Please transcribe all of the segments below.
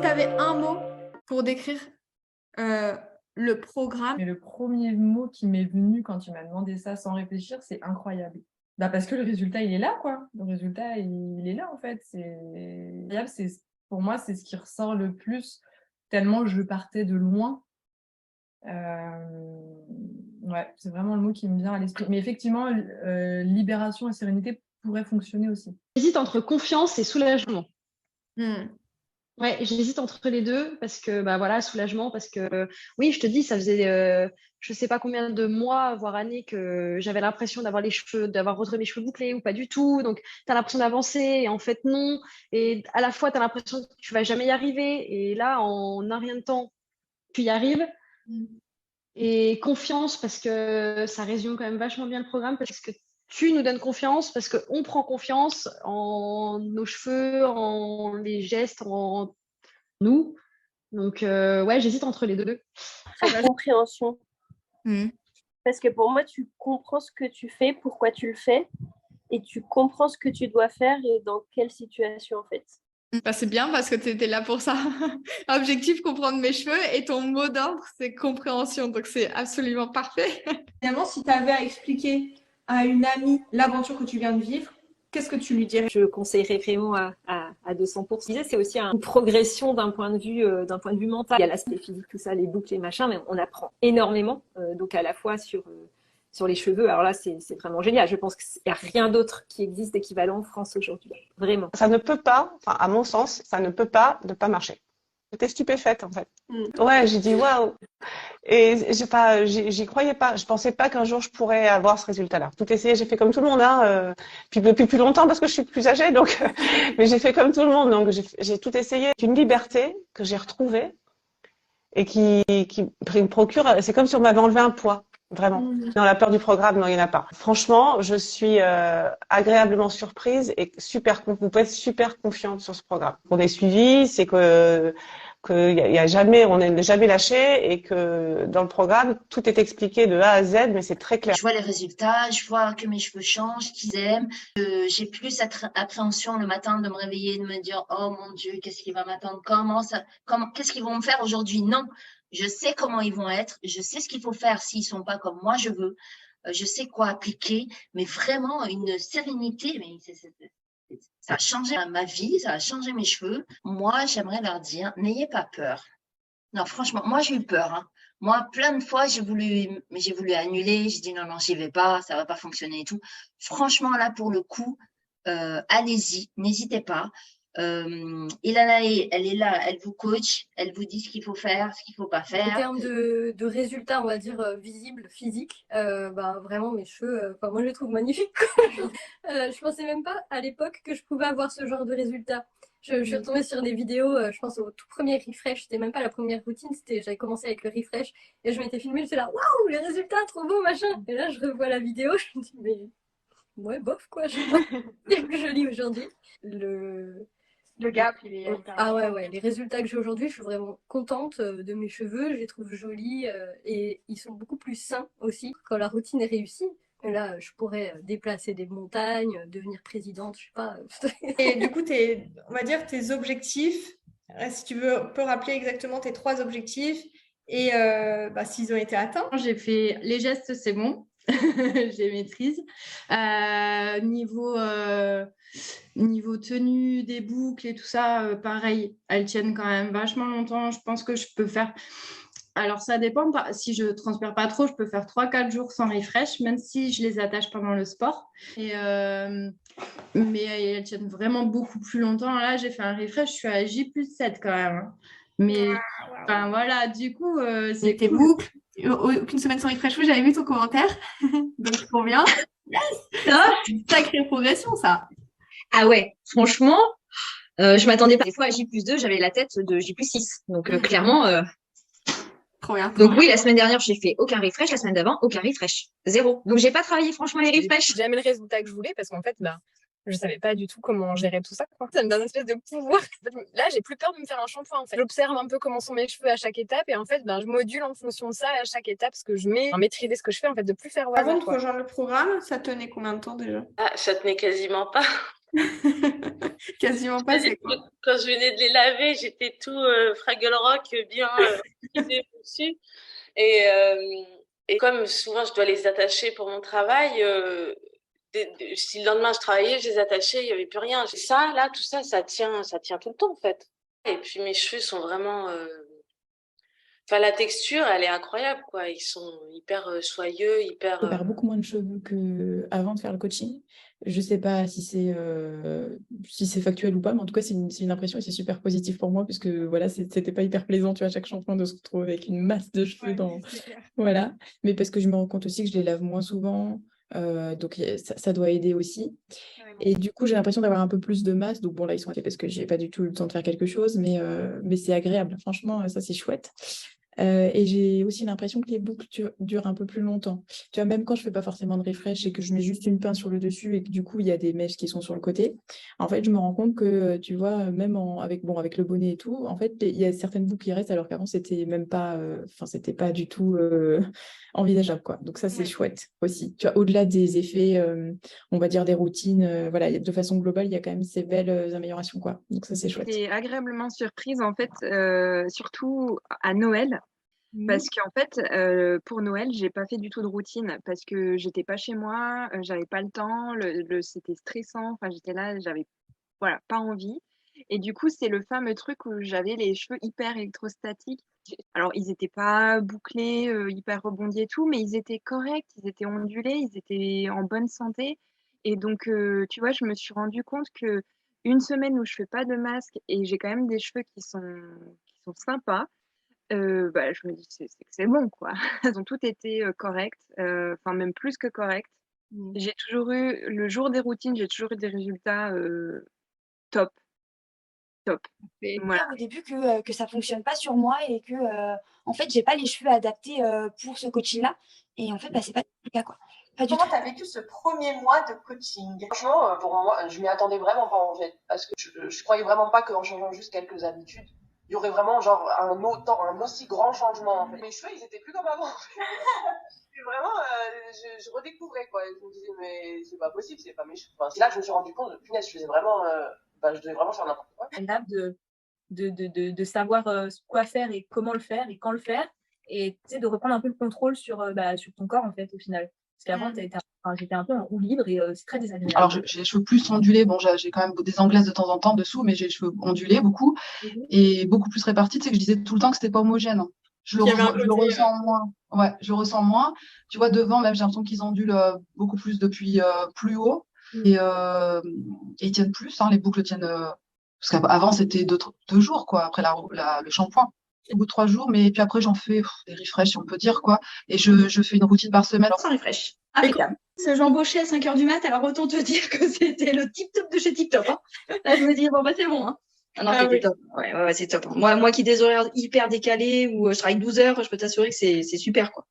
tu avais un mot pour décrire le programme. Mais le premier mot qui m'est venu quand tu m'as demandé ça sans réfléchir, c'est incroyable. Bah parce que le résultat, il est là, quoi. Le résultat, il est là, en fait. C'est incroyable. Pour moi, c'est ce qui ressort le plus, tellement je partais de loin. Ouais, c'est vraiment le mot qui me vient à l'esprit. Mais effectivement, libération et sérénité pourraient fonctionner aussi. J'hésite entre confiance et soulagement. Hmm. Ouais, j'hésite entre les deux parce que, bah voilà, soulagement, parce que, oui, je te dis, ça faisait, je sais pas combien de mois, voire années que j'avais l'impression d'avoir retrouvé mes cheveux bouclés ou pas du tout. Donc, tu as l'impression d'avancer et en fait, non. Et à la fois, tu as l'impression que tu vas jamais y arriver. Et là, en un rien de temps, tu y arrives. Et confiance, parce que ça résume quand même vachement bien le programme, parce que tu nous donnes confiance, parce qu'on prend confiance en nos cheveux, en les gestes, en nous. Donc, ouais, j'hésite entre les deux. La compréhension. Hmm. Parce que pour moi, tu comprends ce que tu fais, pourquoi tu le fais, et tu comprends ce que tu dois faire et dans quelle situation, en fait. Bah, c'est bien parce que tu étais là pour ça. Objectif, comprendre mes cheveux et ton mot d'ordre, c'est compréhension. Donc, c'est absolument parfait. Finalement, si tu avais à expliquer à une amie l'aventure que tu viens de vivre, qu'est-ce que tu lui dirais? Je conseillerais vraiment à 200%. C'est aussi une progression d'un point de vue mental. Il y a l'aspect physique, tout ça, les boucles, les machins, mais on apprend énormément. Donc à la fois sur les cheveux. Alors là, c'est vraiment génial. Je pense qu'il n'y a rien d'autre qui existe d'équivalent en France aujourd'hui. Vraiment. Ça ne peut pas, enfin, à mon sens, ça ne peut pas ne pas marcher. J'étais stupéfaite, en fait. Ouais, j'ai dit waouh. Et j'y croyais pas. Je pensais pas qu'un jour je pourrais avoir ce résultat-là. Tout essayé, j'ai fait comme tout le monde, hein, puis depuis plus longtemps parce que je suis plus âgée, donc, mais j'ai fait comme tout le monde, donc j'ai tout essayé. Une liberté que j'ai retrouvée et qui me procure, c'est comme si on m'avait enlevé un poids. Vraiment. Dans la peur du programme, non, il n'y en a pas. Franchement, je suis agréablement surprise et vous pouvez être super confiante sur ce programme. On est suivi, c'est que y a jamais, on n'est jamais lâché et que dans le programme, tout est expliqué de A à Z, mais c'est très clair. Je vois les résultats, je vois que mes cheveux changent, qu'ils aiment. J'ai plus cette appréhension le matin de me réveiller, de me dire « Oh mon Dieu, qu'est-ce qui va m'attendre? Qu'est-ce qu'ils vont me faire aujourd'hui ?» Non, je sais comment ils vont être, je sais ce qu'il faut faire s'ils sont pas comme moi je veux, je sais quoi appliquer, mais vraiment une sérénité, mais ça a changé ma vie, ça a changé mes cheveux. Moi, j'aimerais leur dire, n'ayez pas peur. Non, franchement, moi, j'ai eu peur. Hein. Moi, plein de fois, j'ai voulu annuler. J'ai dit, non, j'y vais pas, ça va pas fonctionner et tout. Franchement, là, pour le coup, allez-y, n'hésitez pas. Ilana, elle est là, elle vous coach, elle vous dit ce qu'il faut faire, ce qu'il faut pas faire. En termes de résultats, on va dire visibles, physiques, vraiment mes cheveux, moi je les trouve magnifiques. Je pensais même pas à l'époque que je pouvais avoir ce genre de résultats. Je suis retombée sur des vidéos, je pense au tout premier refresh, c'était même pas la première routine, j'avais commencé avec le refresh et je m'étais filmée, j'étais là, waouh, les résultats, trop beau, machin. Et là, je revois la vidéo, je me dis, mais ouais, bof, quoi, je sais pas, c'est plus joli aujourd'hui. Le gap, il est... Ah ouais, les résultats que j'ai aujourd'hui, je suis vraiment contente de mes cheveux, je les trouve jolis et ils sont beaucoup plus sains aussi. Quand la routine est réussie, là, je pourrais déplacer des montagnes, devenir présidente, je sais pas. Et du coup, on va dire tes objectifs, si tu peux rappeler exactement tes 3 objectifs et s'ils ont été atteints. J'ai fait les gestes, c'est bon. J'ai maîtrise. Niveau tenue des boucles et tout ça, pareil, elles tiennent quand même vachement longtemps. Je pense que je peux faire... Alors, ça dépend. Si je transpire pas trop, je peux faire 3-4 jours sans refresh, même si je les attache pendant le sport. Mais elles tiennent vraiment beaucoup plus longtemps. Là, j'ai fait un refresh, je suis à J+7 quand même. Hein. Mais voilà, du coup, c'est tes boucles. Aucune semaine sans refresh, j'avais vu ton commentaire. Donc, trop bien. Ça, c'est une sacrée progression, ça. Ah ouais, franchement, je m'attendais pas. Des fois à J+2, j'avais la tête de J+6. Donc clairement... Trop bien. Donc oui, la semaine dernière, j'ai fait aucun refresh. La semaine d'avant, aucun refresh. 0. Donc j'ai pas travaillé franchement les refresh. J'ai jamais le résultat que je voulais parce qu'en fait, je savais pas du tout comment gérer tout ça, quoi. Ça me donne une espèce de pouvoir. Là, j'ai plus peur de me faire un shampoing, en fait. J'observe un peu comment sont mes cheveux à chaque étape et en fait, je module en fonction de ça à chaque étape ce que je mets, maîtriser ce que je fais, en fait, de plus faire au hasard. Avant de rejoindre le programme, ça tenait combien de temps déjà? Ça tenait quasiment pas. quasiment passé. Quand je venais de les laver, j'étais tout Fraggle Rock bien dessus. Et comme souvent je dois les attacher pour mon travail, si le lendemain je travaillais, je les attachais, il n'y avait plus rien. Ça, là, tout ça, ça tient tout le temps en fait. Et puis mes cheveux sont vraiment. Enfin, la texture, elle est incroyable, quoi. Ils sont hyper soyeux, hyper. Je perds beaucoup moins de cheveux qu'avant de faire le coaching. Je sais pas si c'est factuel ou pas, mais en tout cas, c'est une impression et c'est super positif pour moi, puisque voilà, c'était pas hyper plaisant, tu vois, à chaque shampoing de se retrouver avec une masse de cheveux Voilà. Mais parce que je me rends compte aussi que je les lave moins souvent. Donc ça doit aider aussi. Et du coup, j'ai l'impression d'avoir un peu plus de masse. Donc bon, là, ils sont faits parce que j'ai pas du tout eu le temps de faire quelque chose, mais c'est agréable. Franchement, ça, c'est chouette. Et j'ai aussi l'impression que les boucles durent un peu plus longtemps. Tu vois, même quand je fais pas forcément de refresh et que je mets juste une pince sur le dessus et que du coup, il y a des mèches qui sont sur le côté, en fait, je me rends compte que, tu vois, même avec le bonnet et tout, en fait, il y a certaines boucles qui restent alors qu'avant, c'était même pas, c'était pas du tout envisageable, quoi. Donc ça, c'est chouette aussi. Tu vois, au-delà des effets, on va dire des routines, voilà, de façon globale, il y a quand même ces belles améliorations, quoi. Donc ça, c'est chouette. J'étais agréablement surprise, en fait, surtout à Noël. Parce qu'en fait, pour Noël, j'ai pas fait du tout de routine parce que j'étais pas chez moi, j'avais pas le temps, c'était stressant, enfin j'étais là, j'avais voilà, pas envie. Et du coup, c'est le fameux truc où j'avais les cheveux hyper électrostatiques. Alors, ils étaient pas bouclés, hyper rebondis et tout, mais ils étaient corrects, ils étaient ondulés, ils étaient en bonne santé. Et donc, tu vois, je me suis rendu compte que une semaine où je fais pas de masque et j'ai quand même des cheveux qui sont sympas, bah, je me dis c'est que c'est bon, quoi. Elles ont toutes été correctes, enfin même plus que correctes. J'ai toujours eu, le jour des routines, j'ai toujours eu des résultats top, top. J'ai Voilà. peur au début que ça fonctionne pas sur moi et que en fait j'ai pas les cheveux adaptés pour ce coaching-là. Et en fait, bah, c'est pas le cas, quoi. Pas du Comment tout. tu as vécu ce premier mois de coaching? Franchement, pour moi, je m'y attendais vraiment pas en fait, parce que je croyais vraiment pas qu'en changeant juste quelques habitudes, il y aurait vraiment genre un aussi grand changement en fait. Mes cheveux, ils étaient plus comme avant. Et vraiment, je redécouvrais quoi. Je me disais mais c'est pas possible, c'est pas mes cheveux. Enfin, c'est là que je me suis rendu compte, punaise, je faisais vraiment, je devais vraiment faire n'importe quoi. De savoir quoi faire et comment le faire et quand le faire, et tu sais, de reprendre un peu le contrôle sur ton corps en fait au final. Parce qu'avant, j'étais un peu en roue libre et c'est très désagréable. Alors, j'ai les cheveux plus ondulés. Bon, j'ai quand même des anglaises de temps en temps dessous, mais j'ai les cheveux ondulés beaucoup et beaucoup plus répartis. Tu sais que je disais tout le temps que c'était pas homogène. Je le ressens moins. Ouais, je ressens moins. Tu vois, devant, même, j'ai l'impression qu'ils ondulent beaucoup plus depuis plus haut et ils tiennent plus. Hein, les boucles tiennent. Parce qu'avant, c'était 2 jours, quoi, après le shampoing. Au bout de 3 jours, mais puis après, j'en fais des refresh, si on peut dire, quoi. Et je fais une routine par semaine. Sans refresh. Impeccable. J'embauchais à 5h du mat, alors autant te dire que c'était le tip-top de chez tip-top. Hein. Là, je me dis, bon, bah, c'est bon. Hein. Ah non, c'était top. Ouais, c'est top. Moi qui ai des horaires hyper décalés où je travaille 12 heures, je peux t'assurer que c'est super, quoi.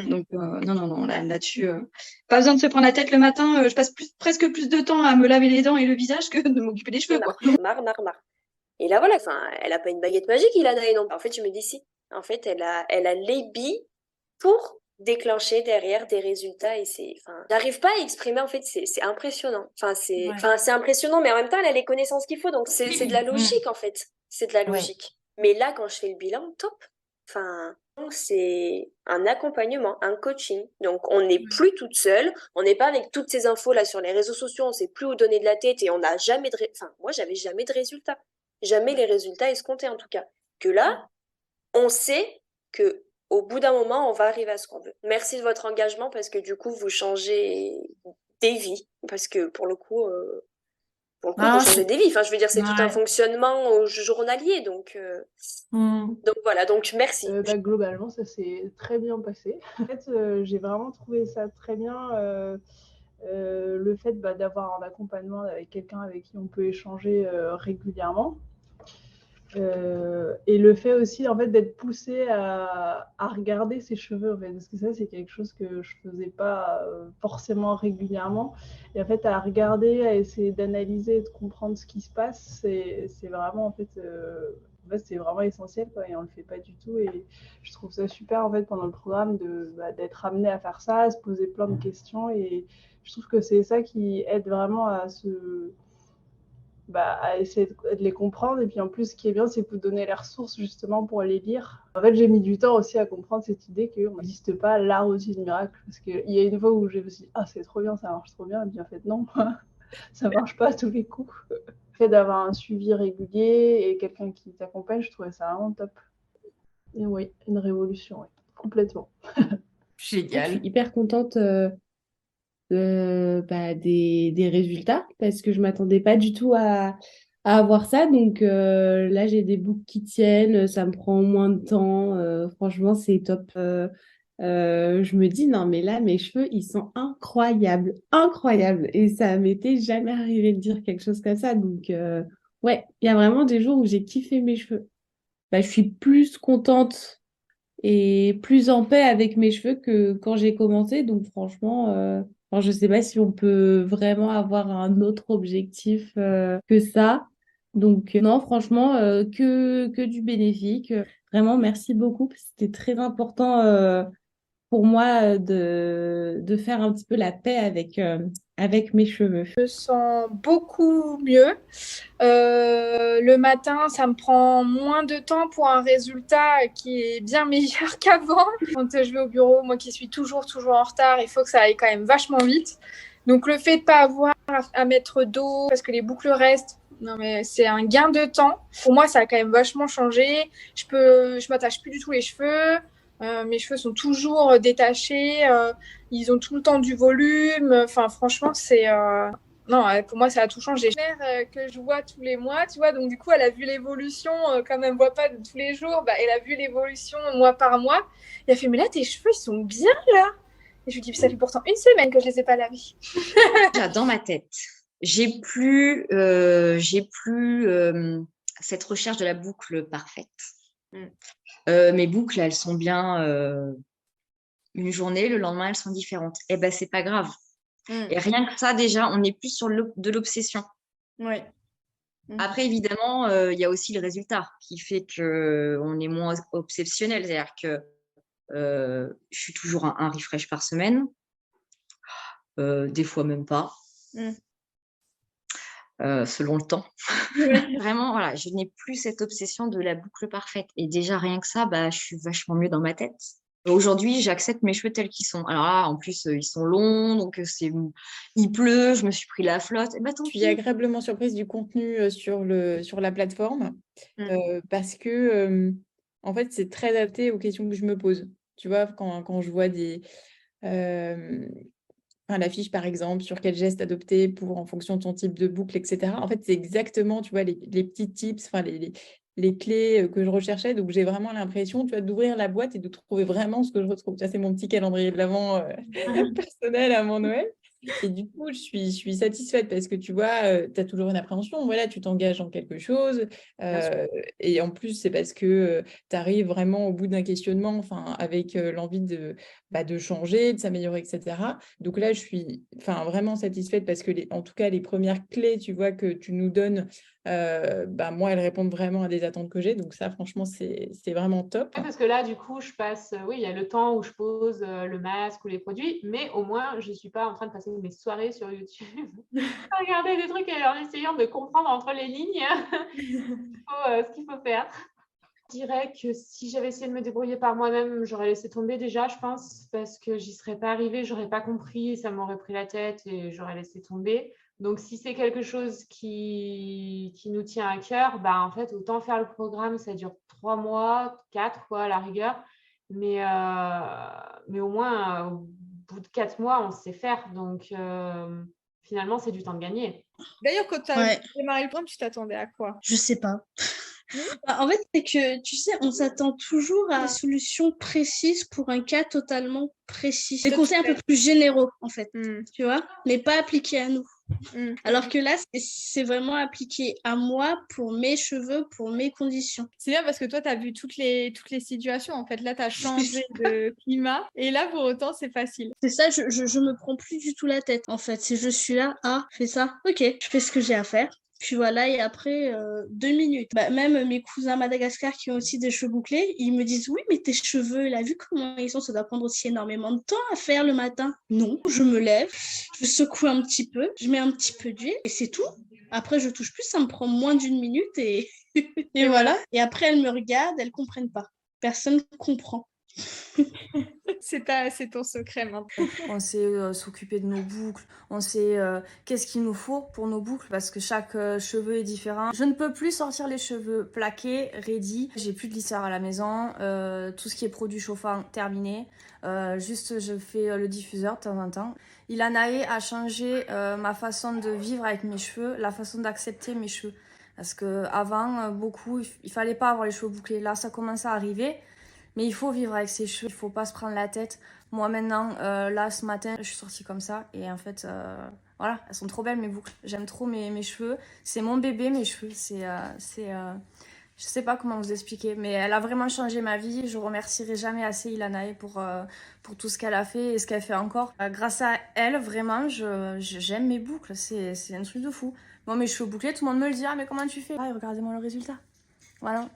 Donc, non, là-dessus, pas besoin de se prendre la tête le matin. Je passe presque plus de temps à me laver les dents et le visage que de m'occuper des cheveux, quoi. Marre. Et là, voilà, elle a pas une baguette magique, Ilana, et non. En fait, je me dis si. En fait, elle a les billes pour déclencher derrière des résultats et j'arrive pas à exprimer, en fait, c'est impressionnant. C'est impressionnant, mais en même temps, elle a les connaissances qu'il faut, donc c'est de la logique, en fait. C'est de la logique. Mais là, quand je fais le bilan, top. Donc c'est un accompagnement, un coaching. Donc, on n'est plus toute seule, on n'est pas avec toutes ces infos là sur les réseaux sociaux, on sait plus où donner de la tête et on n'a jamais moi, j'avais jamais de résultats. Jamais les résultats escomptés, en tout cas. Que là, on sait que au bout d'un moment, on va arriver à ce qu'on veut. Merci de votre engagement parce que du coup, vous changez des vies. Parce que pour le coup, vous changez des vies. Enfin, je veux dire, c'est tout un fonctionnement journalier. Donc voilà, donc merci. Globalement, ça s'est très bien passé. En fait, j'ai vraiment trouvé ça très bien. Le fait d'avoir un accompagnement avec quelqu'un avec qui on peut échanger régulièrement. Et le fait aussi en fait d'être poussée à regarder ses cheveux en fait, parce que ça c'est quelque chose que je faisais pas forcément régulièrement, et en fait à regarder, à essayer d'analyser et de comprendre ce qui se passe, c'est vraiment en fait c'est vraiment essentiel, quoi, et on le fait pas du tout, et je trouve ça super en fait pendant le programme d'être amené à faire ça, à se poser plein de questions, et je trouve que c'est ça qui aide vraiment à à essayer de les comprendre. Et puis en plus, ce qui est bien, c'est de vous donner les ressources justement pour les lire. En fait, j'ai mis du temps aussi à comprendre cette idée qu'on n'existe pas la routine miracle. Parce qu'il y a une fois où je me suis dit, ah, c'est trop bien, ça marche trop bien. Et puis en fait, non, ça marche pas à tous les coups. Le fait d'avoir un suivi régulier et quelqu'un qui t'accompagne, je trouvais ça vraiment top. Et oui, une révolution, oui, complètement. Génial. Je suis hyper contente des résultats parce que je m'attendais pas du tout à avoir ça. Donc là, j'ai des boucles qui tiennent, ça me prend moins de temps. Franchement, c'est top. Je me dis, non, mais là, mes cheveux, ils sont incroyables, incroyables. Et ça m'était jamais arrivé de dire quelque chose comme ça. Donc, ouais, il y a vraiment des jours où j'ai kiffé mes cheveux. Je suis plus contente et plus en paix avec mes cheveux que quand j'ai commencé. Donc, franchement, je ne sais pas si on peut vraiment avoir un autre objectif que ça. Donc, non, franchement, que du bénéfique. Vraiment, merci beaucoup. C'était très important pour moi de faire un petit peu la paix avec mes cheveux. Je me sens beaucoup mieux. Le matin, ça me prend moins de temps pour un résultat qui est bien meilleur qu'avant. Quand je vais au bureau, moi qui suis toujours en retard, il faut que ça aille quand même vachement vite. Donc le fait de ne pas avoir à mettre d'eau parce que les boucles restent, non mais c'est un gain de temps. Pour moi, ça a quand même vachement changé. Je m'attache plus du tout les cheveux. Mes cheveux sont toujours détachés, ils ont tout le temps du volume. Enfin, franchement, c'est non, pour moi, ça a tout changé. Ma mère que je vois tous les mois, tu vois, donc du coup, elle a vu l'évolution, comme elle me voit pas tous les jours, elle a vu l'évolution mois par mois. Et elle fait, mais là, tes cheveux, ils sont bien là. Et je lui dis, ça fait pourtant 1 semaine que je les ai pas lavés. Dans ma tête, j'ai plus cette recherche de la boucle parfaite. Mes boucles, elles sont bien une journée, le lendemain, elles sont différentes. Eh ben, c'est pas grave. Et rien que ça, déjà, on est plus sur de l'obsession. Oui. Après, évidemment, il y a aussi le résultat qui fait qu'on est moins obsessionnel. C'est-à-dire que je suis toujours un refresh par semaine, des fois même pas. Selon le temps. Vraiment, voilà, je n'ai plus cette obsession de la boucle parfaite. Et déjà, rien que ça, je suis vachement mieux dans ma tête. Aujourd'hui, j'accepte mes cheveux tels qu'ils sont. Alors là, en plus, ils sont longs, donc il pleut, je me suis pris la flotte. Et tant Je suis pis. agréablement surprise du contenu sur la plateforme parce que, en fait, c'est très adapté aux questions que je me pose. Tu vois, quand je vois la fiche, par exemple, sur quel geste adopter en fonction de ton type de boucle, etc. En fait, c'est exactement, tu vois, les petits tips, les clés que je recherchais. Donc, j'ai vraiment l'impression, tu vois, d'ouvrir la boîte et de trouver vraiment ce que je retrouve. Ça, c'est mon petit calendrier de l'Avent personnel à mon Noël. Et du coup, je suis satisfaite parce que tu vois, tu as toujours une appréhension. Voilà, tu t'engages dans quelque chose. Et en plus, c'est parce que tu arrives vraiment au bout d'un questionnement, avec l'envie de changer, de s'améliorer, etc. Donc là, je suis vraiment satisfaite parce que, en tout cas, les premières clés, tu vois, que tu nous donnes, moi, elles répondent vraiment à des attentes que j'ai. Donc ça, franchement, c'est vraiment top. Parce que là, du coup, je passe, il y a le temps où je pose le masque ou les produits, mais au moins, je ne suis pas en train de passer mes soirées sur YouTube à regarder des trucs en essayant de comprendre entre les lignes ce qu'il faut faire. Je dirais que si j'avais essayé de me débrouiller par moi-même, j'aurais laissé tomber déjà, je pense, parce que j'y serais pas arrivée, j'aurais pas compris, ça m'aurait pris la tête et j'aurais laissé tomber. Donc, si c'est quelque chose qui nous tient à cœur, en fait, autant faire le programme, ça dure 3 mois, 4 quoi, à la rigueur. Mais au moins, au bout de 4 mois, on sait faire. Donc, finalement, c'est du temps de gagner. D'ailleurs, quand tu as démarré le programme, tu t'attendais à quoi? Je sais pas. En fait, c'est que, tu sais, on s'attend toujours à une solution précise pour un cas totalement précis. Des conseils un peu plus généraux, en fait, tu vois, mais pas appliqués à nous. Alors que là, c'est vraiment appliqué à moi, pour mes cheveux, pour mes conditions. C'est bien parce que toi, tu as vu toutes les situations. En fait, là, tu as changé de climat et là, pour autant, c'est facile. C'est ça, je me prends plus du tout la tête, en fait. Je suis là, fais ça, ok, je fais ce que j'ai à faire. Puis voilà, et après 2 minutes. Même mes cousins à Madagascar qui ont aussi des cheveux bouclés, ils me disent, oui, mais tes cheveux, là, vu comment ils sont, ça doit prendre aussi énormément de temps à faire le matin. Non, je me lève, je secoue un petit peu, je mets un petit peu d'huile et c'est tout. Après, je touche plus, ça me prend moins d'1 minute et, et voilà. Et après, elles me regardent, elles comprennent pas. Personne comprend. C'est ton secret maintenant. On sait s'occuper de nos boucles, on sait qu'est-ce qu'il nous faut pour nos boucles parce que chaque cheveu est différent. Je ne peux plus sortir les cheveux plaqués, ready. J'ai plus de lisseur à la maison, tout ce qui est produit chauffant terminé. Juste je fais le diffuseur de temps en temps. Ilanae a changé ma façon de vivre avec mes cheveux, la façon d'accepter mes cheveux. Parce que avant beaucoup, il fallait pas avoir les cheveux bouclés. Là ça commence à arriver. Mais il faut vivre avec ses cheveux, il faut pas se prendre la tête. Moi maintenant, là ce matin, je suis sortie comme ça et en fait, voilà, elles sont trop belles mes boucles. J'aime trop mes cheveux. C'est mon bébé mes cheveux. Je sais pas comment vous expliquer, mais elle a vraiment changé ma vie. Je remercierai jamais assez Ilanae pour tout ce qu'elle a fait et ce qu'elle fait encore. Grâce à elle, vraiment, j'aime mes boucles. C'est un truc de fou. Moi mes cheveux bouclés, tout le monde me le dit. Ah mais comment tu fais? Ah, regardez-moi le résultat. Voilà.